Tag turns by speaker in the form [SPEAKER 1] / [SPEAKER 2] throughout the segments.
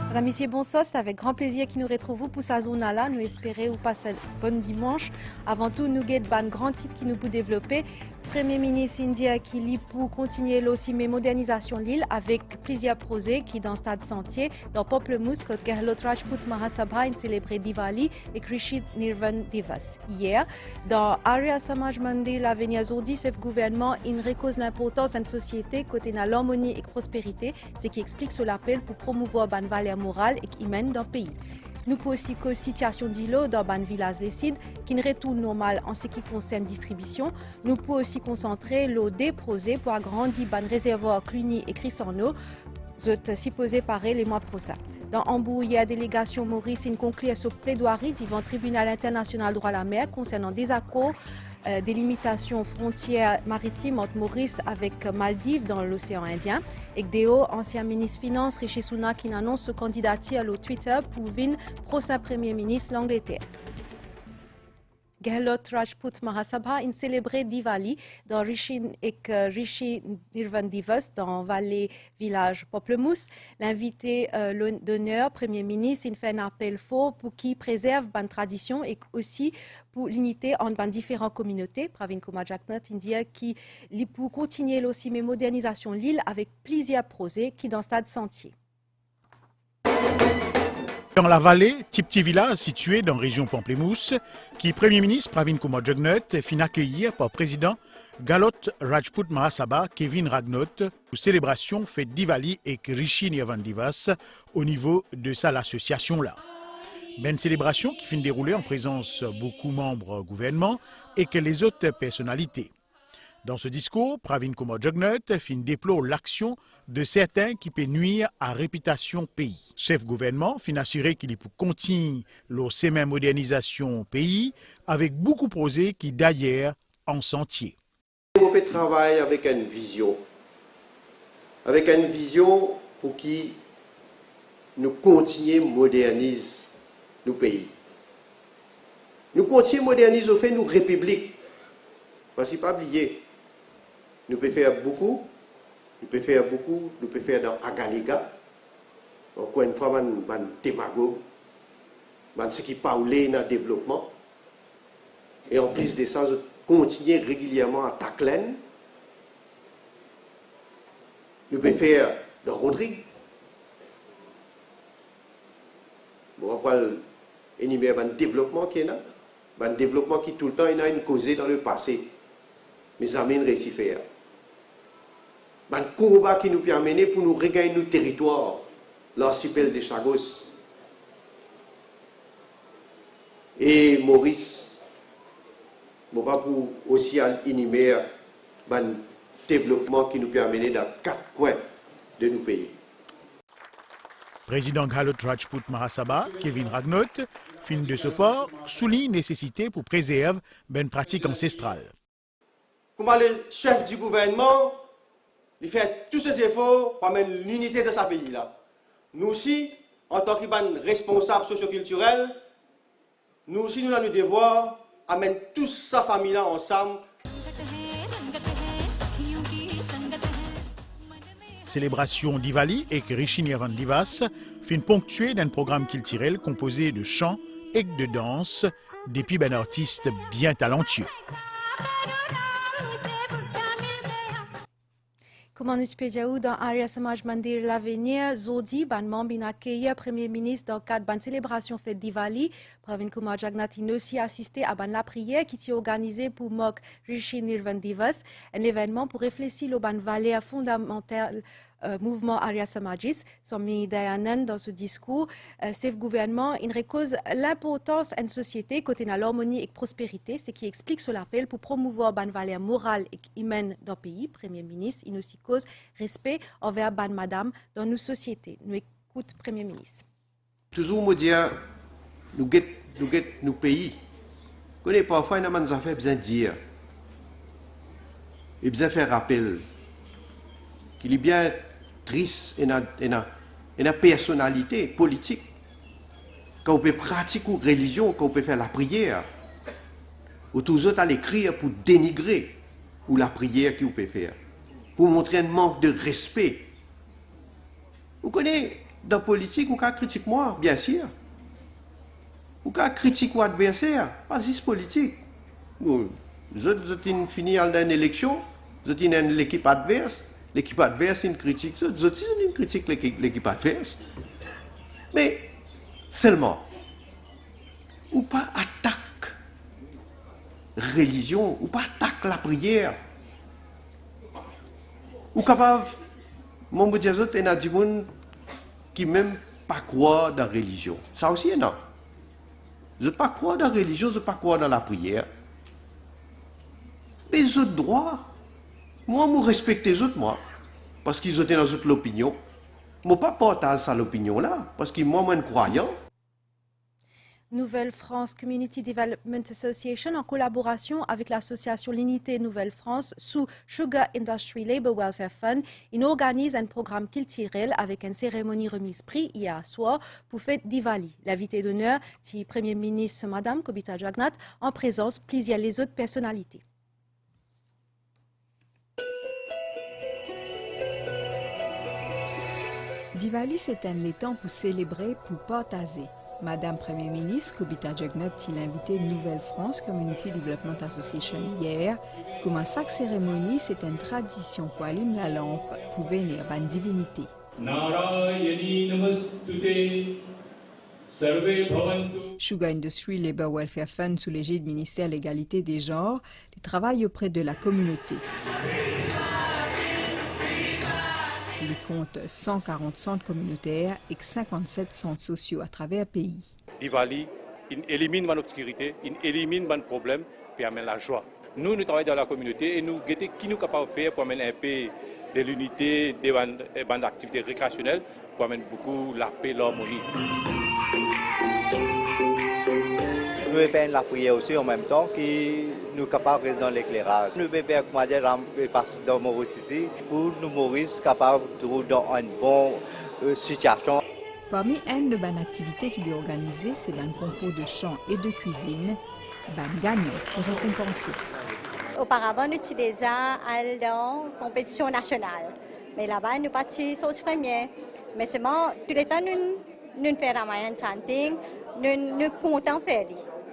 [SPEAKER 1] Madame, Messieurs, bonsoir. C'est avec grand plaisir que nous retrouvons pour sa zone là. Nous espérons vous passer un bon dimanche. Avant tout, nous avons un grand titre qui nous peut développer. Premier ministre indien qui lit pour continuer aussi mes modernisations de l'île avec plusieurs projets qui dans stade sentier dans Pamplemousse que Gehlot Rajput Mahasabha a célébré Diwali et Rishi Nirvan Divas. Hier, dans Arya Samaj Mandir, l'avenir Zodi, ce gouvernement il recose l'importance d'une société côté de l'harmonie et de prospérité, ce qui explique ce l'appel pour promouvoir une valeur morale et qui mène dans le pays. Nous pouvons aussi que la situation d'îlot dans le village des Cides, qui ne retourne normal en ce qui concerne la distribution. Nous pouvons aussi concentrer l'eau des projets pour agrandir le réservoir Cluny et Crissorno, supposé parer les mois prochains. Dans Hambourg, il y a la délégation Maurice qui conclut sur plaidoirie devant le tribunal international droit à la mer concernant des accords des limitations frontières maritimes entre Maurice avec Maldives dans l'océan Indien. Et Deo, ancien ministre Finances, Rishi Sunak, qui annonce sa candidature au Twitter pour venir prochain Premier ministre l'Angleterre. Gehlot Rajput Mahasabha a célébré Diwali dans Rishi Nirvan Divas dans Vallée Village Pamplemousse. L'invité d'honneur, Premier ministre, il fait un appel fort pour qu'il préserve une tradition et aussi pour l'unité entre différentes communautés. Pravin Kumar Jagnnath dit qu'il peut continuer aussi mes modernisations de l'île avec plusieurs projets qui dans stade sentier.
[SPEAKER 2] Dans la vallée, petit village situé dans la région Pamplemousse, qui Premier ministre Pravin Kumar Jagnnath fin accueillir par président Gehlot Rajput Mahasabha Kevin Ragnaut pour célébration fête Diwali et Rishi Nirvan Divas au niveau de ça l'association là. Une célébration qui finit de dérouler en présence de beaucoup de membres du gouvernement et que les autres personnalités. Dans ce discours, Pravin Kumar Jagnnath déplore l'action de certains qui peuvent nuire à la réputation pays. Chef gouvernement fin assuré qu'il peut continuer la modernisation pays avec beaucoup de projets qui d'ailleurs en sentier.
[SPEAKER 3] On peut travailler avec une vision pour qui nous continuons à moderniser nos pays. Nous continuons à moderniser au fait nos républiques. Parce qu'il ne faut pas oublier. Nous pouvons faire beaucoup, nous pouvons faire dans Agaliga. Encore une fois, nous sommes démagogues, ce qui parle dans le développement. Et en plus de ça, nous continuons régulièrement à Taklen. Nous pouvons faire dans Rodrigue. On va énumérer un développement qui est là, un développement qui tout le temps a une causée dans le passé. Mais amis réussi à faire. Un combat qui nous permet pour nous regagner nos territoires, l'archipel de Chagos. Et Maurice, je vais pour aussi énumérer un développement qui nous permet dans 4 coins de nos pays.
[SPEAKER 2] Président Gehlot Rajput Mahasabha, Kevin Ragnaut, fin de ce port, souligne la nécessité pour préserver une pratique ancestrale.
[SPEAKER 4] Comment le chef du gouvernement il fait tous ses efforts pour amener l'unité de ce pays-là. Nous aussi, en tant que responsables socioculturels, nous aussi nous avons le devoir d'amener toute sa famille-là ensemble.
[SPEAKER 2] Célébration Diwali et Rishi Nirvan Divas fin ponctuée d'un programme culturel composé de chants et de danse, depuis un artiste bien talentueux.
[SPEAKER 1] Comme nous spéciaux dans Arya Samaj Mandir l'avenir, Zodi, ban membre accueilli Premier ministre dans le cadre d'une célébration fête Diwali. Pravin Kumar Jagnnath a aussi assisté à la prière qui est organisée pour Mok Rishi Nirvan Divas, un événement pour réfléchir aux valeurs fondamentales mouvement Arya Samajis. Swami Dayanand, dans ce discours, ce gouvernement il recose l'importance d'une société côté de l'harmonie et de la prospérité, ce qui explique ce l'appel pour promouvoir une valeur morale et humaine dans le pays. Premier ministre, il aussi cause respect envers ban madame dans nos sociétés. Nous écoutons Premier ministre.
[SPEAKER 3] Toujours me dire, nous guettons nos pays. Parfois, il y a des affaires besoin de dire. Il besoin de faire rappel. Qu'il est bien triste et une personnalité politique. Quand on peut pratiquer une religion, quand on peut faire la prière, ou tous autres à l'écrire pour dénigrer ou la prière que vous pouvez faire, pour montrer un manque de respect. Vous connaissez, dans la politique, vous pouvez critiquer moi, bien sûr. Vous pouvez critiquer votre adversaire, pas juste politique. Vous avez fini dans une élection, vous avez l'équipe adverse, l'équipe adverse une critique, vous aussi une critique l'équipe adverse. Mais seulement, ou pas attaque religion, ou pas attaque la prière. Ou capable, mon bout de il y a des gens qui même pas croient dans la religion. Ça aussi, non. Je ne pas croire dans la religion, je ne pas croire dans la prière. Mais les autres droits, moi, je respecte les autres, moi. Parce qu'ils ont dans l'opinion. Je ne pas partager ça l'opinion-là, parce que moi, je suis croyant.
[SPEAKER 1] Nouvelle-France Community Development Association, en collaboration avec l'association L'Unité Nouvelle-France sous Sugar Industry Labour Welfare Fund, il organise un programme culturel avec une cérémonie remise prix hier soir pour fête Diwali. L'invité d'honneur, c'est Premier ministre Madame Kobita Jagannath, en présence plusieurs les autres personnalités.
[SPEAKER 5] Diwali, c'est un temps pour célébrer, pour partager. Madame Premier ministre Kobita Jagannath a invité Nouvelle-France Community Development Association hier. Comme à chaque cérémonie, c'est une tradition pour allumer la lampe pour venir à une divinité. Sugar Industry Labour Welfare Fund, sous l'égide du ministère de l'Égalité des genres, travaille auprès de la communauté. Il compte 140 centres communautaires et 57 centres sociaux à travers le pays.
[SPEAKER 6] Diwali, il élimine l'obscurité, il élimine les problèmes et amène la joie. Nous travaillons dans la communauté et nous guettons qui nous capables de faire pour amener un peu de l'unité, des bandes d'activités récréationnelles, pour amener beaucoup la paix et l'harmonie.
[SPEAKER 7] Nous devons faire la prière aussi en même temps qui nous capables de rester dans l'éclairage. Nous devons faire comme dans Maurice ici pour nous Maurice capables de trouver dans une bonne situation.
[SPEAKER 5] Parmi une de bonnes activités qu'il a organisées, c'est un concours de chant et de cuisine. Un gagnant récompensé.
[SPEAKER 8] Auparavant, nous utilisions dans la compétition nationale. Mais là-bas, nous participons au premier. Mais seulement, tous les temps, nous faisons Ramayan chanting, nous comptons faire.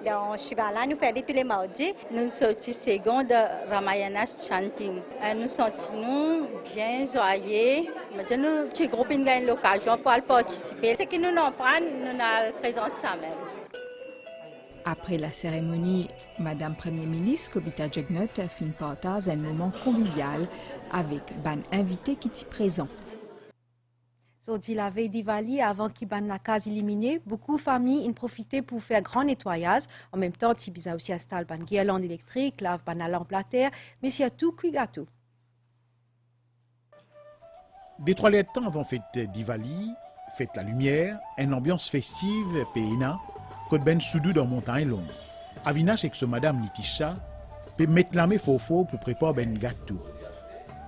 [SPEAKER 8] Dans Shivala, nous faisons tous les mardis.
[SPEAKER 9] Nous sommes secondes de Ramayana chanting. Nous sommes bien joyeux. Maintenant, nous groupe une l'occasion pour participer. Ce que nous n'en prenons, nous présentons ça même.
[SPEAKER 5] Après la cérémonie, Madame Premier ministre Kobita Jagannath a fait partage un moment convivial avec ban invité qui y présent.
[SPEAKER 1] So, dit la veille Diwali, avant qu'il ban la case éliminée, beaucoup de familles ont profité pour faire grand nettoyage. En même temps, il y a aussi installé ban guirlande électrique, lave ban la lampe la terre, mais c'est tout cuit gâteau.
[SPEAKER 2] Des 3 lettres temps avant fête Diwali, fête la lumière, une ambiance festive, péina, côte ben soudou dans montagne longue. Avinash avec ce madame Nitisha, peut mettre la main faux pour préparer ben gâteau.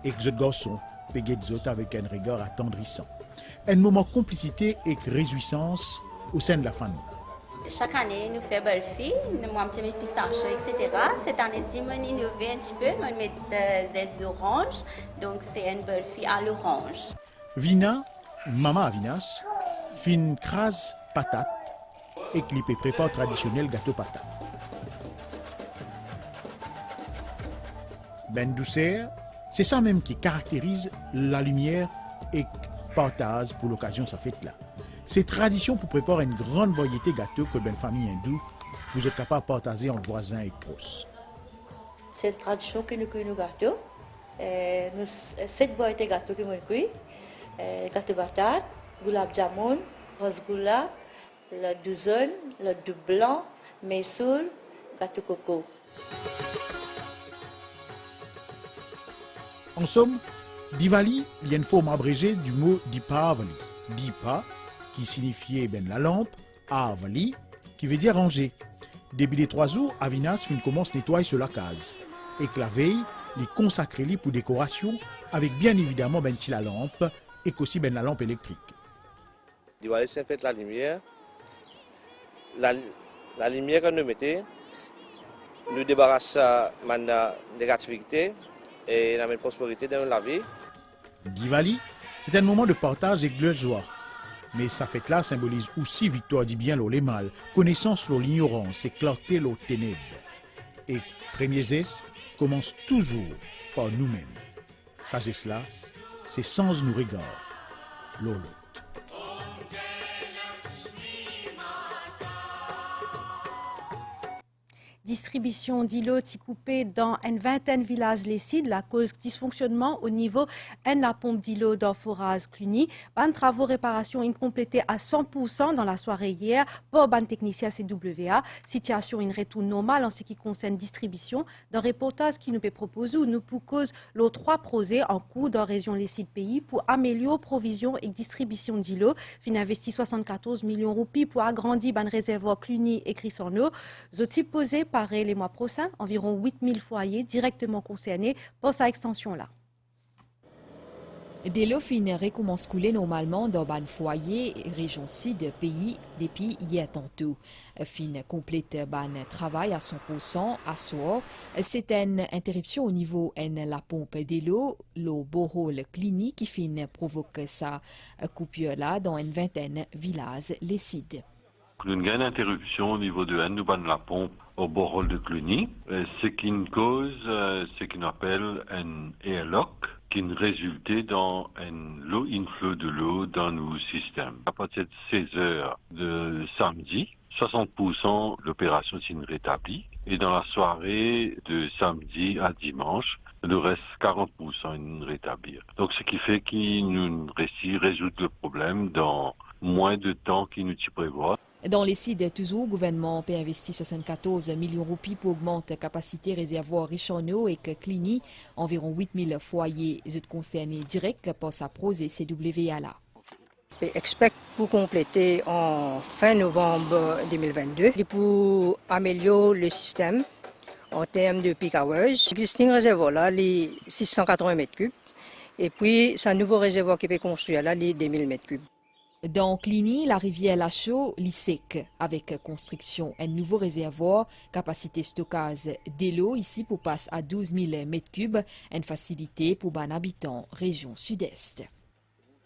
[SPEAKER 2] Et que ce garçon, peut guetter avec un regard attendrissant. Un moment de complicité et de réjouissance au sein de la famille.
[SPEAKER 10] Chaque année, nous faisons burfi, nous mettons des pistaches, etc. Cette année-ci, nous innovons un petit peu, nous mettons des oranges, donc c'est un burfi à l'orange.
[SPEAKER 2] Vina, maman Avinash, fin crase patate et clipé prépare traditionnel gâteau patate. Ben douceur, c'est ça même qui caractérise la lumière et partage pour l'occasion de sa fête-là. C'est tradition pour préparer une grande variété de gâteaux que une famille hindoue vous êtes capable de partager entre voisins et proches.
[SPEAKER 11] C'est une tradition que nous cueillons nos gâteaux. 7 variétés de gâteaux que nous cueillons. Gâteau patate, gulab jamun, rasgulla, le douzaine, le doux blanc, messoul, gâteau coco.
[SPEAKER 2] En somme, Diwali, il y a une forme abrégée du mot Dipavali. Dipa, qui signifiait ben la lampe, Avali, qui veut dire ranger. Début des 3 jours, Avinash commence nettoyer sur la case. Et que la veille, il consacre pour décoration, avec bien évidemment ben la lampe, et aussi ben la lampe électrique.
[SPEAKER 12] Diwali, c'est en fait la lumière. La lumière que nous mettons, nous débarrasse de négativité et la prospérité dans la vie.
[SPEAKER 2] Diwali, c'est un moment de partage et de joie. Mais sa fête-là symbolise aussi victoire du bien les mal, connaissance l'ignorance et clarté les ténèbres. Et premier zès commence toujours par nous-mêmes. Sagesse-là, c'est sans nous regard, l'autre.
[SPEAKER 1] Distribution d'îlots coupés dans une vingtaine de villages lécides, la cause dysfonctionnement au niveau de la pompe d'îlots d'Orforaz Cluny. Ban travaux réparation incomplétés à 100% dans la soirée hier pour ban technicien CWA. Situation in retour normale en ce qui concerne distribution. Dans le reportage qui nous est proposé, nous pour cause les 3 projets en cours dans la région lécide pays pour améliorer provision et distribution d'îlots. Fin investi 74 millions de roupies pour agrandir ban réservoir Cluny et Crissorno. Zoti posé par les mois prochains, environ 8000 foyers directement concernés par sa extension-là.
[SPEAKER 13] Dès l'eau fin recommence couler normalement dans ban foyer région sud pays depuis hier tantôt. Fin complète ban travail à 100% à soir. C'est une interruption au niveau de la pompe de l'eau, le borehole clinique qui fin provoque sa coupure là dans une vingtaine de villages lécides.
[SPEAKER 14] Une grande interruption au niveau de la pompe au borehole de Cluny, ce qui cause ce qu'on appelle un airlock, qui résultait dans un low inflow de l'eau dans nos systèmes. À partir de 16 heures de samedi, 60% de l'opération s'est rétablie. Et dans la soirée de samedi à dimanche, le reste 40% est rétablir. Donc ce qui fait qu'il nous résout le problème dans moins de temps qu'il nous y prévoit.
[SPEAKER 13] Dans les sites toujours, le gouvernement peut investir 74 millions de roupies pour augmenter la capacité réservoir Richonneau et Cluny, environ 8000 foyers concernés directs par sa projet CWA là.
[SPEAKER 15] On expecte pour compléter en fin novembre 2022 et pour améliorer le système en termes de peak hours. L'existing réservoir là, les 680 mètres cubes et puis c'est un nouveau réservoir qui peut construire là, les 2000 mètres cubes.
[SPEAKER 13] Dans Cluny, la rivière Lachaud sec avec construction un nouveau réservoir, capacité stockage de l'eau ici pour passer à 12 000 m3, une facilité pour les habitants région sud-est.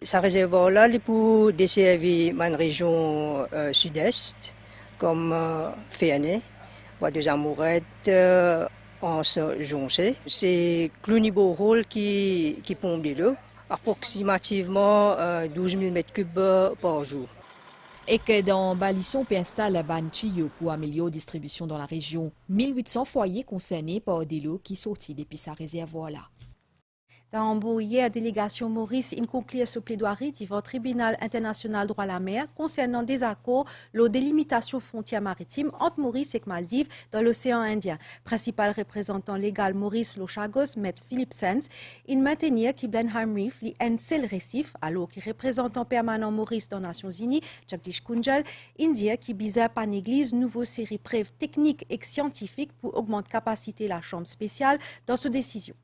[SPEAKER 15] Ce réservoir-là est pour desservir la région sud-est, comme Féané, Bois des Amourettes, Anse-Joncé. C'est Cluny Borehole qui pompe de l'eau. Approximativement 12 000 m3 par jour.
[SPEAKER 13] Et que dans Balisson, on peut installer un tuyau pour améliorer la distribution dans la région. 1800 foyers concernés par des lots qui sortent depuis sa réservoir-là.
[SPEAKER 1] Dans Hambourg, hier, délégation Maurice conclut ce plaidoirie devant le tribunal international droit à la mer concernant des accords, la délimitation frontière maritime entre Maurice et Maldives dans l'océan Indien. Principal représentant légal Maurice Lochagos, M. Philippe Sens, il maintenait que Blenheim Reef est un seul récif, alors que représentant permanent Maurice dans les Nations Unies, Jagdish Kunjal, India qui bisait par l'église nouveau série preuves techniques et scientifiques pour augmenter la capacité de la Chambre spéciale dans cette décision.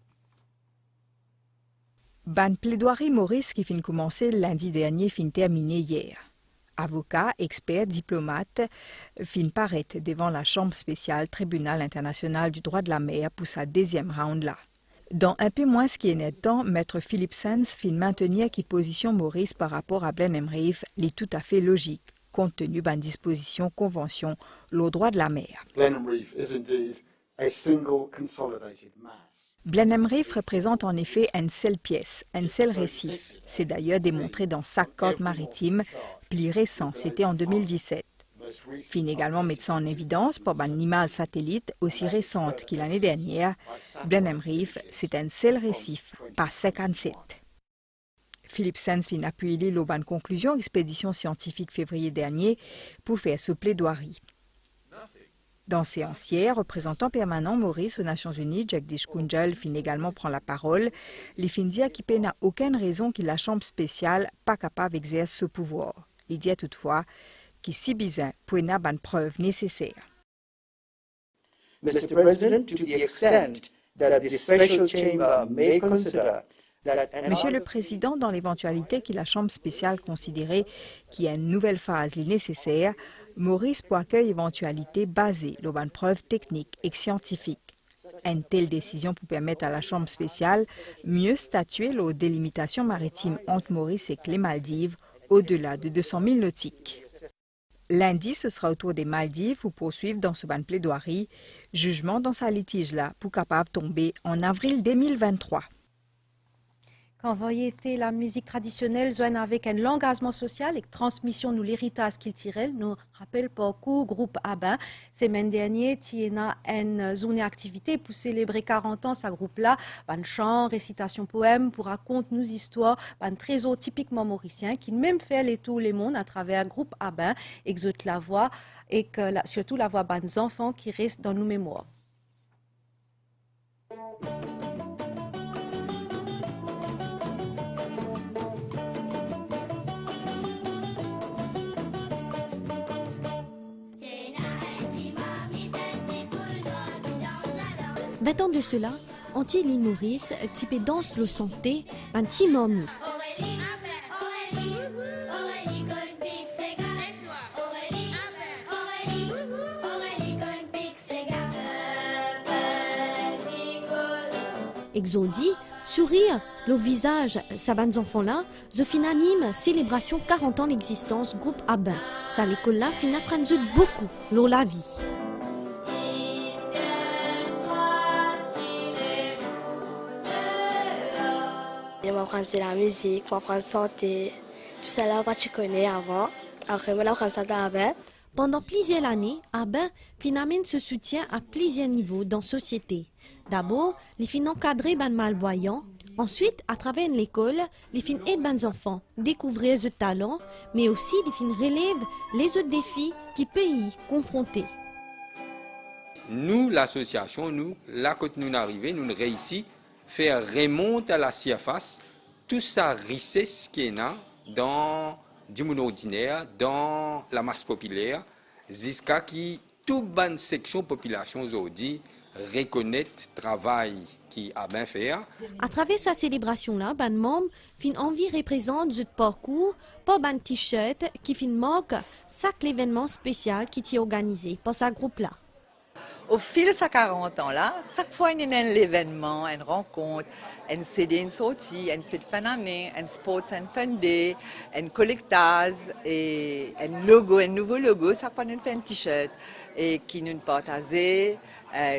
[SPEAKER 5] Ban plaidoirie Maurice qui fin commencer lundi dernier fin terminé hier. Avocats, experts, diplomates fin paraître devant la Chambre spéciale Tribunal international du droit de la mer pour sa deuxième round là. Dans un peu moins ce qui est net temps, Maître Philippe Sens fin maintenir qui position Maurice par rapport à Blenheim Reef est tout à fait logique, compte tenu d'une disposition convention le droit de la mer.
[SPEAKER 16] Blenheim Reef is indeed a single consolidated mass.
[SPEAKER 5] Blenheim Reef représente en effet une seule pièce, un seul récif. C'est d'ailleurs démontré dans sa côte maritime, plus récent, c'était en 2017. Fin également met ça en évidence pour une image satellite aussi récente que l'année dernière. Blenheim Reef, c'est un seul récif, pas 57. Philippe Sens fin appuyer l'aubaine conclusion expédition scientifique février dernier pour faire ce plaidoirie. Dans séance hier, représentant permanent Maurice aux Nations Unies, Jagdish Kunjal fin également prend la parole. Les Findia qui n'a aucune raison que la Chambre spéciale pas capable d'exercer ce pouvoir. Il dit toutefois qu'il si bizarre pour n'a pas de preuves nécessaires.
[SPEAKER 17] Mr. President, to the extent that the special chamber may consider.
[SPEAKER 5] Monsieur le Président, dans l'éventualité que la Chambre spéciale considérait qu'il y a une nouvelle phase nécessaire, Maurice pour accueillir éventualité basée sur une preuve technique et scientifique. Une telle décision pour permettre à la Chambre spéciale mieux statuer la délimitation maritime entre Maurice et les Maldives au-delà de 200 000 nautiques. Lundi, ce sera au tour des Maldives pour poursuivre dans ce ban plaidoirie, jugement dans sa litige-là pour capable tomber en avril 2023.
[SPEAKER 1] Quand voyez-vous la musique traditionnelle joigne avec un engagement social et transmission nous l'héritage qu'il tirait, nous rappelle beaucoup groupe Abin. Semaine dernière, il y a une journée activité pour célébrer 40 ans, ce groupe-là, un chant, récitation, poème, pour raconter nos histoires, un trésor typiquement mauricien qui même fait les tours les mondes à travers un groupe Abin, exote la voix et que surtout la voix des enfants qui restent dans nos mémoires.
[SPEAKER 18] Ans de cela, Antilles Maurice, typé danse le santé, un petit mormi. Exodi, sourire, le visage, ça ban enfants-là, je fin anime célébration 40 ans d'existence groupe Abin. Ça l'école-là fin apprendre beaucoup, l'eau la vie.
[SPEAKER 19] Je m'apprends la musique, je m'apprends la santé, tout ça là, tu connais avant. Après, je m'apprends ça d'Abin.
[SPEAKER 18] Pendant plusieurs années, Abin amène ce soutien à plusieurs niveaux dans la société. D'abord, les fins encadrer les malvoyants. Ensuite, à travers l'école, les fins aident les enfants découvrir ce talent, mais aussi les fins relèvent les autres défis qui pays confrontés.
[SPEAKER 20] Nous, l'association, là quand nous arrivons, nous réussissons faire remonter à la surface tout ça richesse qui est là dans du monde ordinaire, dans la masse populaire, jusqu'à ce que toute bonne section de la population aujourd'hui reconnaît le travail qui a bien fait.
[SPEAKER 18] À travers sa célébration-là, ban membre fin envie représente ce parcours, pas ban t-shirt qui fin manque chaque événement spécial qui est organisé par ce groupe-là.
[SPEAKER 21] Au fil de ces 40 ans-là, chaque fois il y a un événement, une rencontre, une CD, une sortie, une fête fin d'année, un sports and fun day, un collectage et un logo, un nouveau logo. Chaque fois, nous fait un t-shirt et qui nous partage,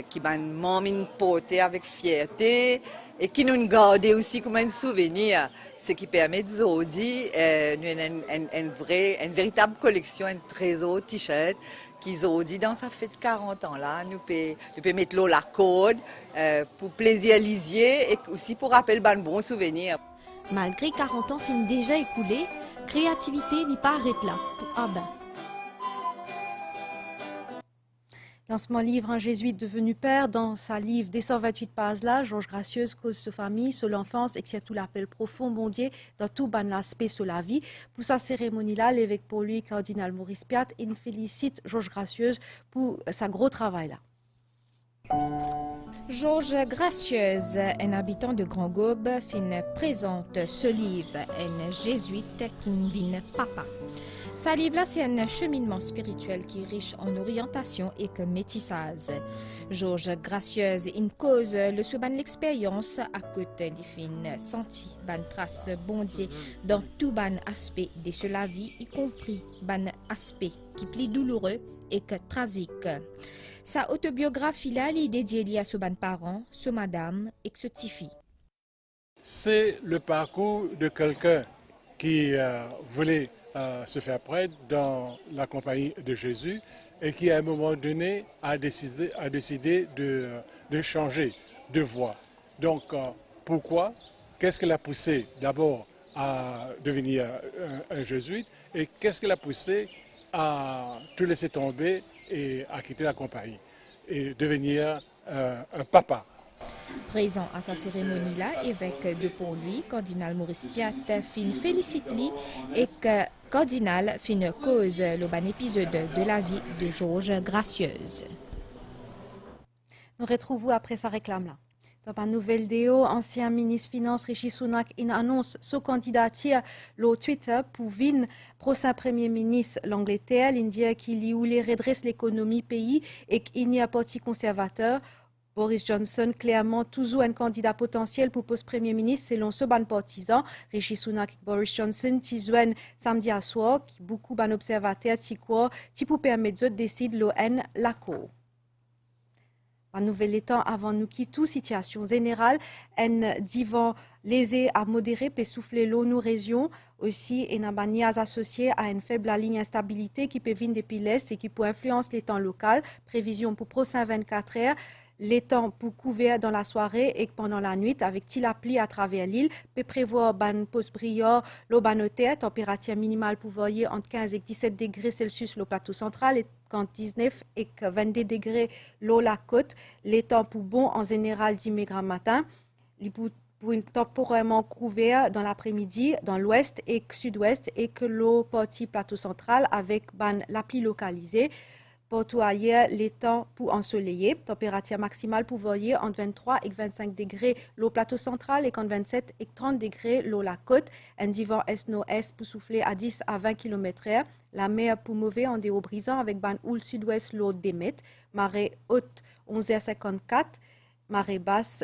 [SPEAKER 21] qui nous porte avec fierté et qui nous garde aussi comme un souvenir. Ce qui permet d'aujourd'hui une véritable collection, un trésor t-shirt qu'ils ont dit dans sa fête 40 ans là, nous pouvons mettre l'eau la code pour plaisir lisier et aussi pour rappeler un bon souvenir.
[SPEAKER 18] Malgré 40 ans fin déjà écoulés, créativité n'y pas arrête là pour Abin.
[SPEAKER 1] Lancement livre un jésuite devenu père dans sa livre des 128 pages là, Georges Gracieuse cause sa famille, sur l'enfance et qui a tout l'appel profond bon Dieu dans tout ban l'aspect sur la vie. Pour sa cérémonie là, l'évêque pour lui, cardinal Maurice Piat, il félicite Georges Gracieuse pour sa gros travail là.
[SPEAKER 13] Georges Gracieuse, un habitant de Grand Gobe, présente ce livre, un jésuite qui vient papa. Ce livre-là, c'est un cheminement spirituel qui est riche en orientation et que métissage. Georges Gracieuse, une cause, le souban l'expérience à côté des fins senti, ban trace bon Dieu dans tout ban aspect de la vie, y compris ban aspect qui plus douloureux et que tragique. Sa autobiographie-là, il est dédiée à ce ban parent, ce madame et ce tifi.
[SPEAKER 22] C'est le parcours de quelqu'un qui voulait se faire prêtre dans la compagnie de Jésus et qui à un moment donné a décidé de changer de voie. Donc pourquoi? Qu'est-ce qui l'a poussé d'abord à devenir un jésuite et qu'est-ce qui l'a poussé à tout laisser tomber et à quitter la compagnie et devenir un papa?
[SPEAKER 13] Présent à sa cérémonie-là, évêque de Pont-Louis, cardinal Maurice Piat fin félicite lui et que cardinal fin cause le bon épisode de la vie de Georges Gracieuse.
[SPEAKER 1] Nous retrouvons après sa réclame-là. Dans une nouvelle vidéo, ancien ministre Finances Rishi Sunak annonce sa candidature au Twitter pour venir prochain Premier ministre l'Angleterre. L'Indien qui lui redresse l'économie pays et qu'il n'y a pas parti conservateur Boris Johnson, clairement, toujours un candidat potentiel pour poste Premier ministre selon ce ban partisan. Rishi Sunak et Boris Johnson, Tizwen samedi à soir, qui beaucoup d'observateurs qui croient, qui pour permettre de décider l'ON la cour. Un nouvel état avant nous qui tout situation générale, un divan lésé à modéré peut souffler l'eau nous région aussi et n'a pas associé à une faible ligne instabilité qui peut venir depuis l'est et qui peut influencer les temps local. Prévision pour prochain 24 heures. Les temps pour couvert dans la soirée et pendant la nuit avec la pluie à travers l'île peut prévoir ban post-brillant l'eau banotaire, température minimale pour voyer entre 15 et 17 degrés Celsius le plateau central et entre 19 et 22 degrés l'eau la côte. Les temps pour bon en général 10 mg matin. Pour une temporairement couvert dans l'après-midi dans l'ouest et sud-ouest et que l'eau partie plateau central avec ban la pluie localisée. Partout ailleurs, les temps pour ensoleiller, température maximale pour voyer entre 23 et 25 degrés l'eau plateau central et entre 27 et 30 degrés l'eau la côte. Un divan est-nord-est pour souffler à 10 à 20 km/h. La mer pour mauvais en des hauts brisants avec ban houle sud-ouest l'eau d'émet. Marée haute 11h54, marée basse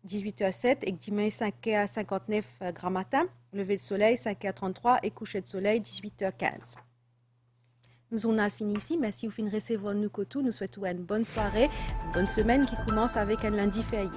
[SPEAKER 1] 18h07 et dimanche 5h59 grand matin. Lever de soleil 5h33 et coucher de soleil 18h15. Nous avons fini ici. Merci de recevoir nous tout. Nous souhaitons une bonne soirée, une bonne semaine qui commence avec un lundi férié.